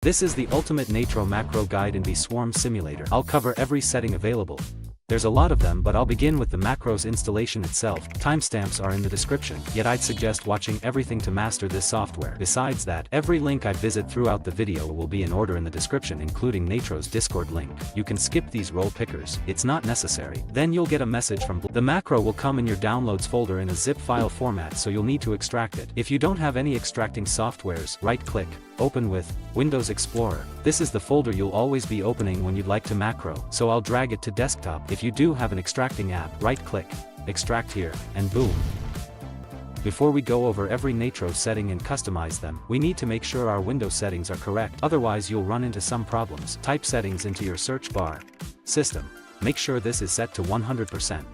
This is the ultimate Natro Macro guide in Bee Swarm Simulator. I'll cover every setting available. There's a lot of them, but I'll begin with the macros installation itself. Timestamps are in the description, yet I'd suggest watching everything to master this software. Besides that, every link I visit throughout the video will be in order in the description, including Natro's Discord link. You can skip these role pickers, it's not necessary. Then you'll get a message from Blue. The macro will come in your downloads folder in a zip file format, so you'll need to extract it. If you don't have any extracting softwares, right-click, open with Windows Explorer. This is the folder you'll always be opening when you'd like to macro, so I'll drag it to desktop. If you do have an extracting app, right-click, extract here, and boom. Before we go over every Natro setting and customize them, we need to make sure our window settings are correct, otherwise you'll run into some problems. Type settings into your search bar. System. Make sure this is set to 100%.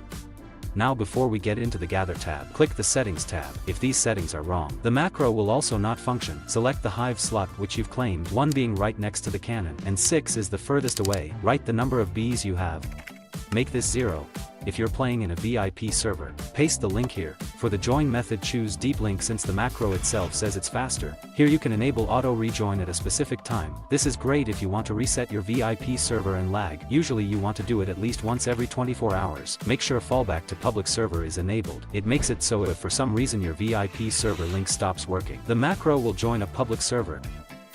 Now before we get into the Gather tab, click the Settings tab. If these settings are wrong, the macro will also not function. Select the Hive slot which you've claimed, 1 being right next to the cannon, and 6 is the furthest away. Write the number of bees you have. Make this 0. If you're playing in a VIP server, paste the link here. For the join method, choose deep link since the macro itself says it's faster. Here you can enable auto rejoin at a specific time. This is great if you want to reset your VIP server and lag. Usually you want to do it at least once every 24 hours. Make sure fallback to public server is enabled. It makes it so if for some reason your VIP server link stops working, the macro will join a public server.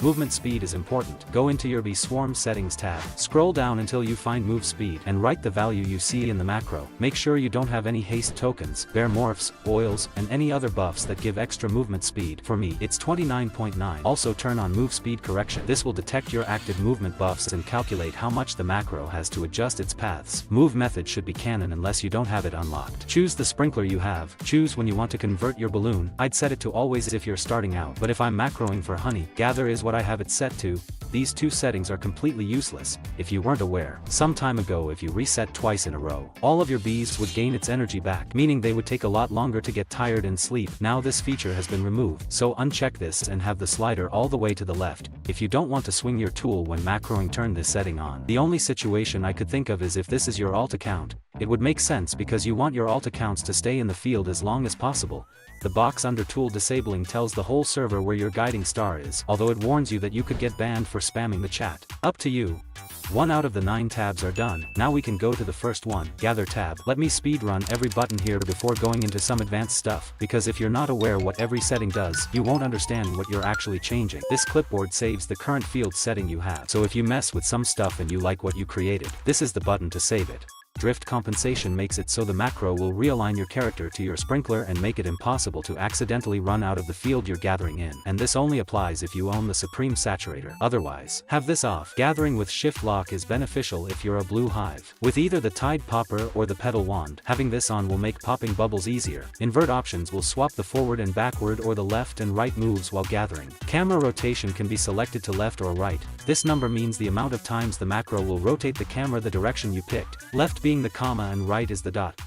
Movement speed is important. Go into your Bee Swarm settings tab, scroll down until you find move speed, and write the value you see in the macro. Make sure you don't have any haste tokens, bear morphs, oils, and any other buffs that give extra movement speed. For me, it's 29.9. Also turn on move speed correction. This will detect your active movement buffs and calculate how much the macro has to adjust its paths. Move method should be cannon unless you don't have it unlocked. Choose the sprinkler you have. Choose when you want to convert your balloon. I'd set it to always if you're starting out, but if I'm macroing for honey, gather is what I have it set to. These two settings are completely useless. If you weren't aware, some time ago if you reset twice in a row, all of your bees would gain its energy back, meaning they would take a lot longer to get tired and sleep. Now this feature has been removed, so uncheck this and have the slider all the way to the left. If you don't want to swing your tool when macroing, turn this setting on. The only situation I could think of is if this is your alt account. It would make sense because you want your alt accounts to stay in the field as long as possible. The box under tool disabling tells the whole server where your guiding star is, although it warns you that you could get banned for spamming the chat. Up to you. 1 out of the 9 tabs are done. Now we can go to the first one, Gather tab. Let me speed run every button here before going into some advanced stuff, because if you're not aware what every setting does, you won't understand what you're actually changing. This clipboard saves the current field setting you have, so if you mess with some stuff and you like what you created, this is the button to save it. Drift compensation makes it so the macro will realign your character to your sprinkler and make it impossible to accidentally run out of the field you're gathering in, and this only applies if you own the Supreme Saturator. Otherwise, have this off. Gathering with shift lock is beneficial if you're a Blue Hive. With either the Tide Popper or the Petal Wand, having this on will make popping bubbles easier. Invert options will swap the forward and backward or the left and right moves while gathering. Camera rotation can be selected to left or right. This number means the amount of times the macro will rotate the camera the direction you picked, left being the comma and right is the dot.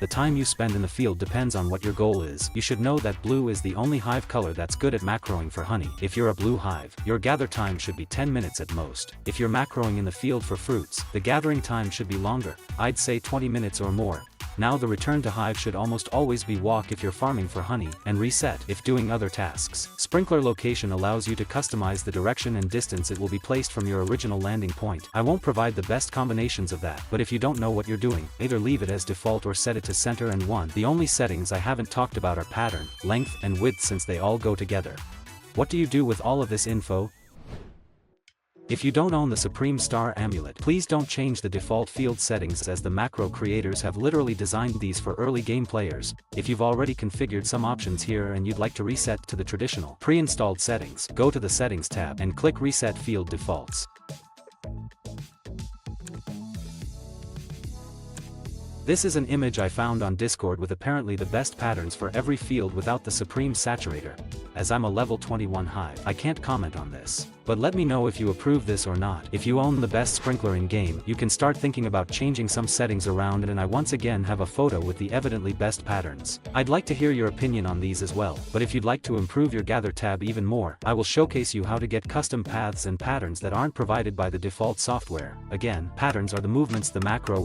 The time you spend in the field depends on what your goal is. You should know that blue is the only hive color that's good at macroing for honey. If you're a Blue Hive, your gather time should be 10 minutes at most. If you're macroing in the field for fruits, the gathering time should be longer. I'd say 20 minutes or more. Now the return to hive should almost always be walk if you're farming for honey, and reset if doing other tasks. Sprinkler location allows you to customize the direction and distance it will be placed from your original landing point. I won't provide the best combinations of that, but if you don't know what you're doing, either leave it as default or set it to center and 1. The only settings I haven't talked about are pattern, length and width since they all go together. What do you do with all of this info? If you don't own the Supreme Star Amulet, please don't change the default field settings as the macro creators have literally designed these for early game players. If you've already configured some options here and you'd like to reset to the traditional, pre-installed settings, go to the Settings tab and click Reset Field Defaults. This is an image I found on Discord with apparently the best patterns for every field without the Supreme Saturator. As I'm a level 21 hive, I can't comment on this. But let me know if you approve this or not. If you own the best sprinkler in game, you can start thinking about changing some settings around, and I once again have a photo with the evidently best patterns. I'd like to hear your opinion on these as well, but if you'd like to improve your Gather tab even more, I will showcase you how to get custom paths and patterns that aren't provided by the default software. Again, patterns are the movements the macro